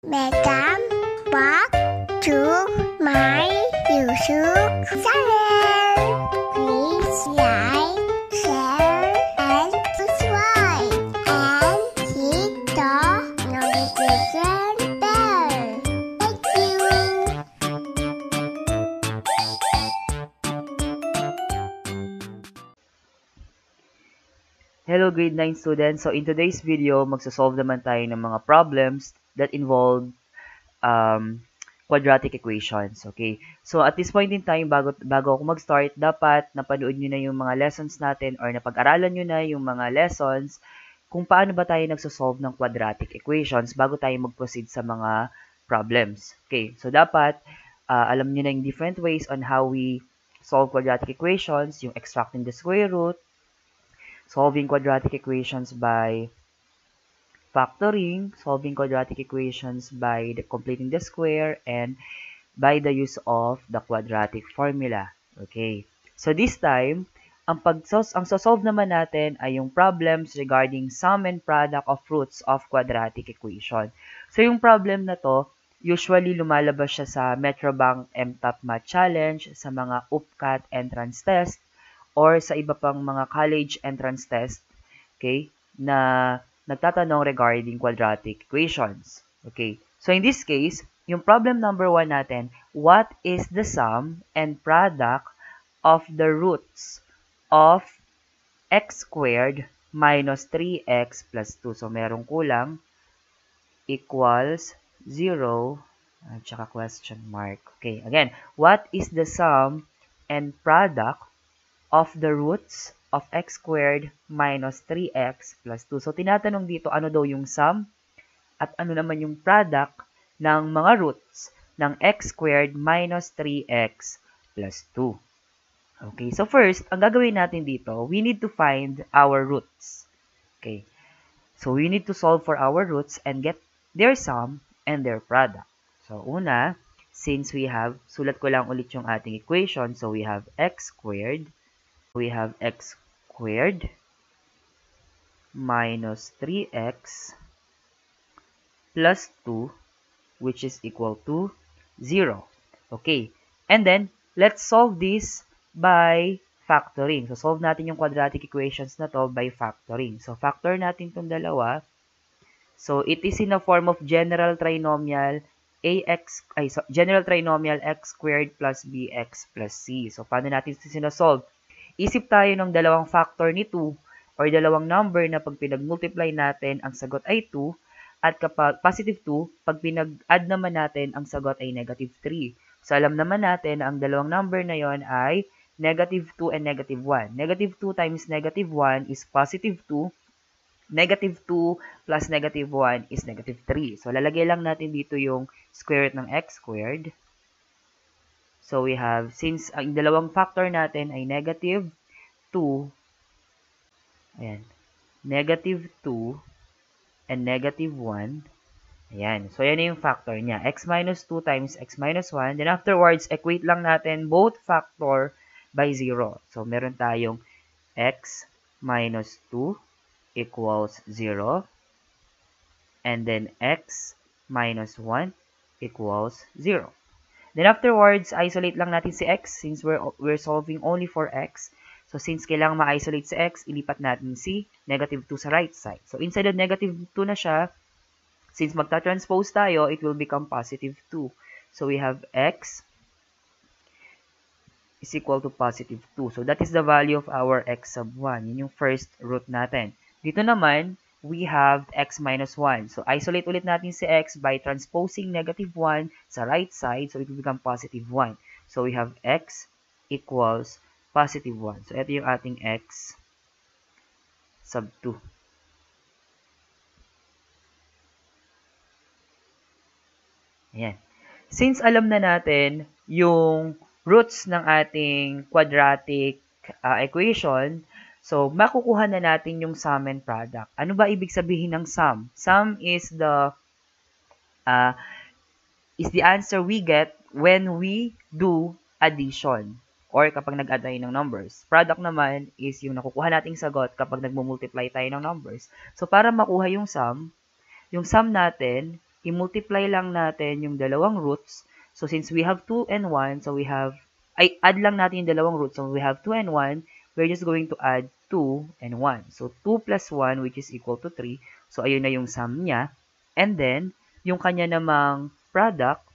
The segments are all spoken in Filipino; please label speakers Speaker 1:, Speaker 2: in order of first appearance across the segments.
Speaker 1: Welcome back to my YouTube channel. Please like, share, and subscribe, and hit the notification bell. Thank you.
Speaker 2: Hello grade 9 students. So in today's video, magsasolve naman tayo ng mga problems that involve quadratic equations. Okay? So at this point in time, bago ako mag-start, dapat napanood nyo na yung mga lessons natin or napag-aralan nyo na yung mga lessons kung paano ba tayo nagsasolve ng quadratic equations bago tayo mag-proceed sa mga problems. Okay? So dapat alam nyo na yung different ways on how we solve quadratic equations, yung extracting the square root, solving quadratic equations by factoring, solving quadratic equations by completing the square, and by the use of the quadratic formula. Okay. So this time, ang solve naman natin ay yung problems regarding sum and product of roots of quadratic equation. So yung problem na to, usually lumalabas siya sa Metrobank MTOP Math Challenge, sa mga UPCAT entrance test, or sa iba pang mga college entrance test, okay, na nagtatanong regarding quadratic equations. Okay, so in this case, yung problem number 1 natin, what is the sum and product of the roots of x squared minus 3x plus 2? So, merong kulang, equals 0, at saka question mark. Okay, again, what is the sum and product of the roots of x squared minus 3x plus 2. So, tinatanong dito, ano daw yung sum at ano naman yung product ng mga roots ng x squared minus 3x plus 2. Okay, so first, ang gagawin natin dito, we need to find our roots. Okay, so we need to solve for our roots and get their sum and their product. So, una, since we have, sulat ko lang ulit yung ating equation, so we have x squared minus 3x plus 2, which is equal to 0. Okay. And then, let's solve this by factoring. So, solve natin yung quadratic equations na to by factoring. So, factor natin itong dalawa. So, it is in a form of general trinomial general trinomial x squared plus bx plus c. So, paano natin ito sinasolve? Isip tayo ng dalawang factor ni 2 or dalawang number na pag pinag-multiply natin, ang sagot ay 2. At kapag positive 2, pag pinag-add naman natin, ang sagot ay negative 3. So, alam naman natin na ang dalawang number na yon ay negative 2 and negative 1. Negative 2 times negative 1 is positive 2. Negative 2 plus negative 1 is negative 3. So, lalagay lang natin dito yung square root ng x squared. So, we have, since ang dalawang factor natin ay negative 2, ayan, negative 2 and negative 1, ayan. So, yan na yung factor niya. X minus 2 times x minus 1. Then, afterwards, equate lang natin both factor by 0. So, meron tayong x minus 2 equals 0. And then, x minus 1 equals 0. Then afterwards, isolate lang natin si x since we're solving only for x. So since kailangan ma-isolate si x, ilipat natin si negative 2 sa right side. So inside of negative 2 na siya, since magta-transpose tayo, it will become positive 2. So we have x is equal to positive 2. So that is the value of our x sub 1. Yun yung first root natin. Dito naman, we have x minus 1. So, isolate ulit natin si x by transposing negative 1 sa right side. So, it will become positive 1. So, we have x equals positive 1. So, ito yung ating x sub 2. Ayan. Since alam na natin yung roots ng ating quadratic equation, so, makukuha na natin yung sum and product. Ano ba ibig sabihin ng sum? Sum is the answer we get when we do addition or kapag nag-add tayo ng numbers. Product naman is yung nakukuha nating sagot kapag nagmumultiply tayo ng numbers. So, para makuha yung sum natin i-multiply lang natin yung dalawang roots. So, since we have 2 and 1, so we have, add lang natin yung dalawang roots. So, we have 2 and 1, we're just going to add 2 and 1. So, 2 plus 1, which is equal to 3. So, ayun na yung sum niya. And then, yung kanya namang product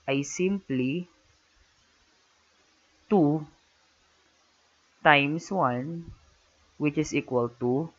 Speaker 2: ay simply 2 times 1, which is equal to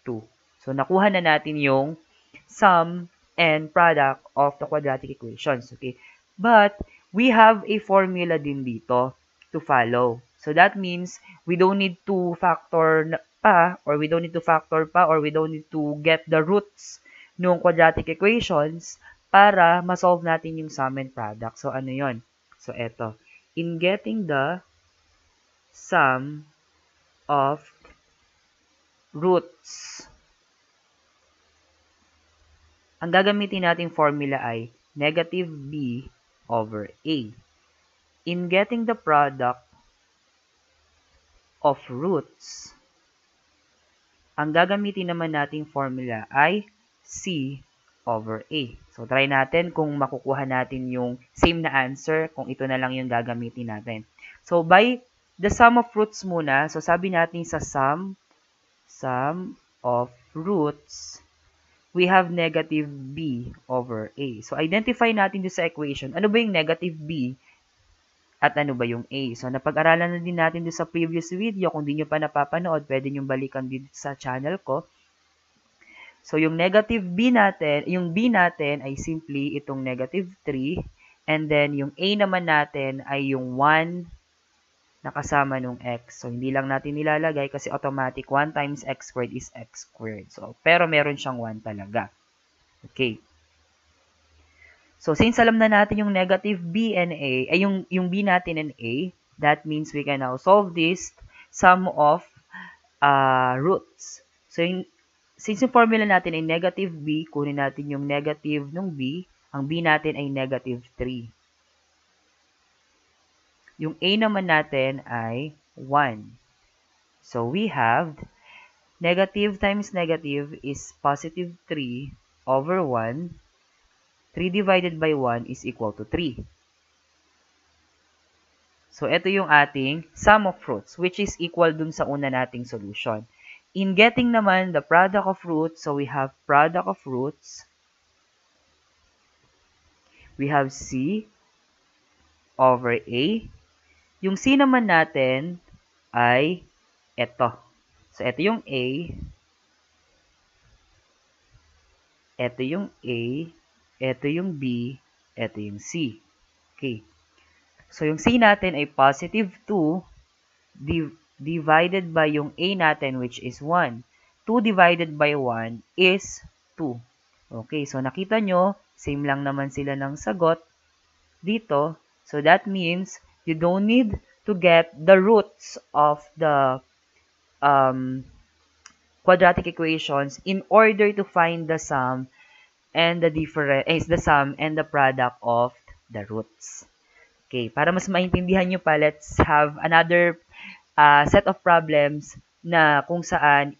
Speaker 2: 2. So, nakuha na natin yung sum and product of the quadratic equations. Okay? But, we have a formula din dito to follow. So, that means we don't need to factor pa, or we don't need to get the roots ng quadratic equations para ma-solve natin yung sum and product. So, ano yon? So, eto. In getting the sum of roots, ang gagamitin nating formula ay negative b over a. In getting the product of roots, ang gagamitin naman nating formula ay c over a. So, try natin kung makukuha natin yung same na answer kung ito na lang yung gagamitin natin. So, by the sum of roots muna, so sabi natin sa sum of roots, we have negative b over a. So, identify natin doon sa equation, ano ba yung negative b at ano ba yung a. So, napag-aralan na din natin doon sa previous video. Kung di nyo pa napapanood, pwede nyo balikan din sa channel ko. So, yung negative b natin, yung b natin ay simply itong negative 3. And then, yung a naman natin ay yung 1 na kasama nung x. So, hindi lang natin nilalagay kasi automatic 1 times x squared is x squared. So, pero meron siyang 1 talaga. Okay. So, since alam na natin yung negative b and a, ay yung b natin and a, that means we can now solve this sum of roots. So, since yung formula natin ay negative b, kunin natin yung negative nung b, ang b natin ay negative 3. Yung a naman natin ay 1. So, we have negative times negative is positive 3 over 1. 3 divided by 1 is equal to 3. So, ito yung ating sum of roots, which is equal dun sa una nating solution. In getting naman the product of roots, so we have product of roots. We have c over a. Yung c naman natin ay ito. So, ito yung a. Ito yung a. Ito yung b. Ito yung c. Okay. So, yung c natin ay positive 2 divided by yung a natin, which is 1. 2 divided by 1 is 2. Okay. So, nakita nyo, same lang naman sila ng sagot dito. So, that means you don't need to get the roots of the quadratic equations in order to find the sum and the sum and the product of the roots. Okay, para mas maintindihan nyo pa, let's have another set of problems na kung saan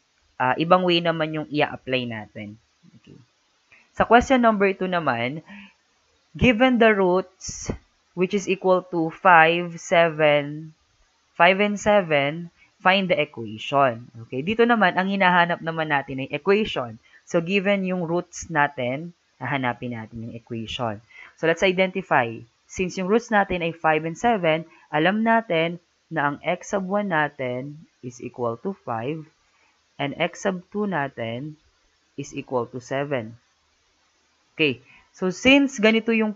Speaker 2: ibang way naman yung i-apply natin. Okay. Sa question number 2 naman, given the roots which is equal to 5 and 7, find the equation. Okay, dito naman, ang hinahanap naman natin ay equation. So, given yung roots natin, hahanapin natin yung equation. So, let's identify. Since yung roots natin ay 5 and 7, alam natin na ang x sub 1 natin is equal to 5 and x sub 2 natin is equal to 7. Okay, so since ganito yung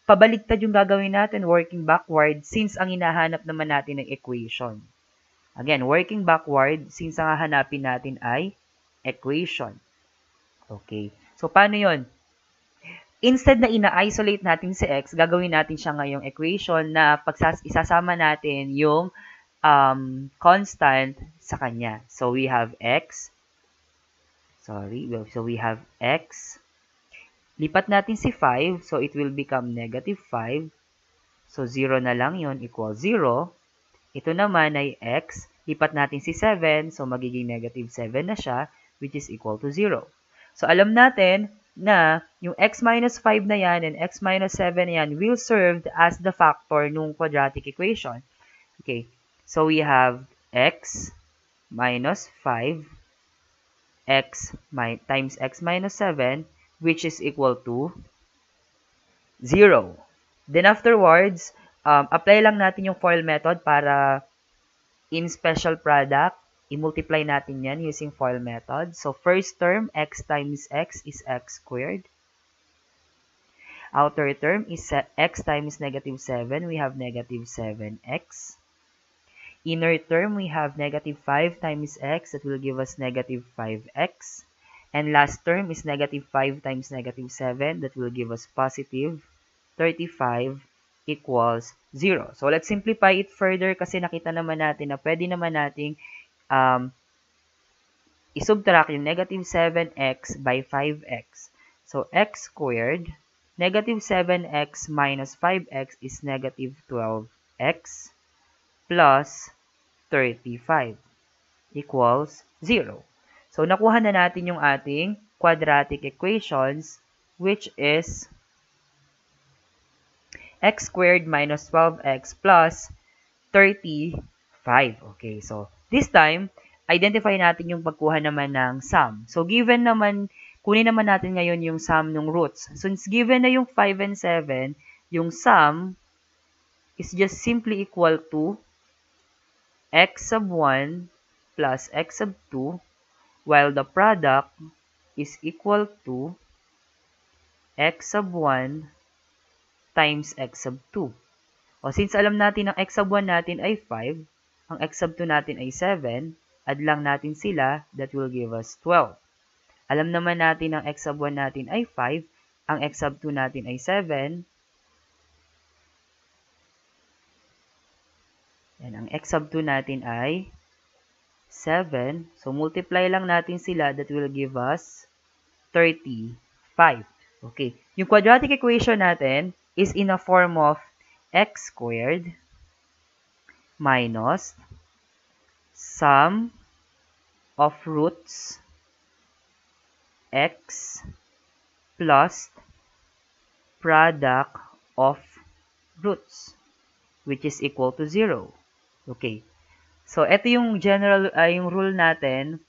Speaker 2: pabaliktad yung gagawin natin, working backward, since ang hinahanap naman natin ay equation. Again, working backward, since ang hahanapin natin ay equation. Okay. So, paano yon? Instead na ina-isolate natin si x, gagawin natin siya ngayong equation na isasama natin yung constant sa kanya. So, we have x. So, we have x. Lipat natin si 5. So, it will become negative 5. So, 0 na lang yon, equal 0. Ito naman ay x. Lipat natin si 7. So, magiging negative 7 na siya, which is equal to 0. So, alam natin na yung x minus 5 na yan and x minus 7 na yan will serve as the factor nung quadratic equation. Okay, so we have x minus 5 times x minus 7, which is equal to 0. Then afterwards, apply lang natin yung FOIL method para in special product, i-multiply natin yan using FOIL method. So first term, x times x is x squared. Outer term is x times negative 7. We have negative 7x. Inner term, we have negative 5 times x. That will give us negative 5x. And last term is negative 5 times negative 7. That will give us positive 35 equals 0. So let's simplify it further kasi nakita naman natin na pwede naman nating isubtract yung negative 7x by 5x. So x squared, negative 7x minus 5x is negative 12x plus 35 equals 0. So nakuha na natin yung ating quadratic equations, which is x squared minus 12x plus 35. Okay, so this time, identify natin yung pagkuha naman ng sum. So given naman, kunin naman natin ngayon yung sum ng roots. Since given na yung 5 and 7, yung sum is just simply equal to x sub 1 plus x sub 2, while the product is equal to x sub 1 times x sub 2. O since alam natin ang x sub 1 natin ay 5, ang x sub 2 natin ay 7, add lang natin sila, that will give us 12. Alam naman natin ang x sub 1 natin ay 5, ang x sub 2 natin ay 7, and ang x sub 2 natin ay 7. So multiply lang natin sila, that will give us 35. Okay, yung quadratic equation natin is in a form of x squared minus sum of roots x plus product of roots, which is equal to 0. Okay. So, ito yung general, yung rule natin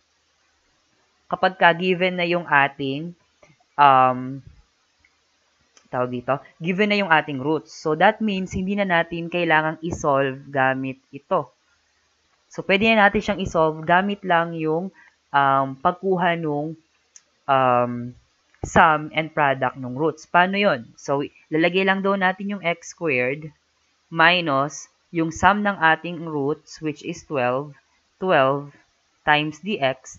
Speaker 2: kapag given na yung ating tawag dito, given na yung ating roots. So, that means, hindi na natin kailangang isolve gamit ito. So, pwede na natin siyang isolve gamit lang yung pagkuha nung sum and product ng roots. Paano yun? So, lalagay lang daw natin yung x squared minus yung sum ng ating roots, which is 12 times dx,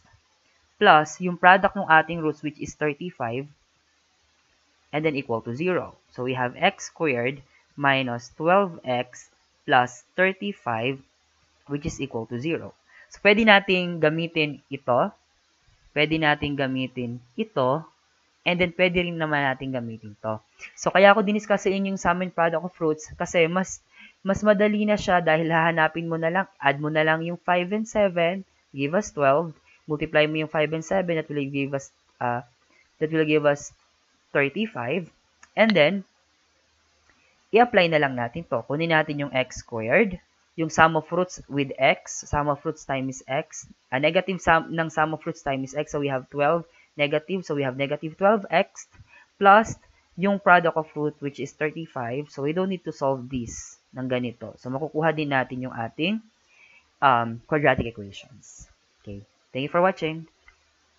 Speaker 2: plus yung product ng ating roots, which is 35, and then equal to 0. So, we have x squared minus 12x plus 35, which is equal to 0. So, pwede nating gamitin ito, and then pwede rin naman natin gamitin to. So, kaya ako diniscuss sa inyo yung sum and product of roots kasi mas madali na siya dahil hahanapin mo na lang, add mo na lang yung 5 and 7, give us 12, multiply mo yung 5 and 7, that will give us 35, and then, i-apply na lang natin to. Kunin natin yung x squared, yung sum of roots with x, sum of roots times x, negative sum ng sum of roots times x, so we have 12, negative, so we have negative 12x, plus yung product of root, which is 35, so we don't need to solve this ng ganito. So, makukuha din natin yung ating quadratic equations. Okay, thank you for watching.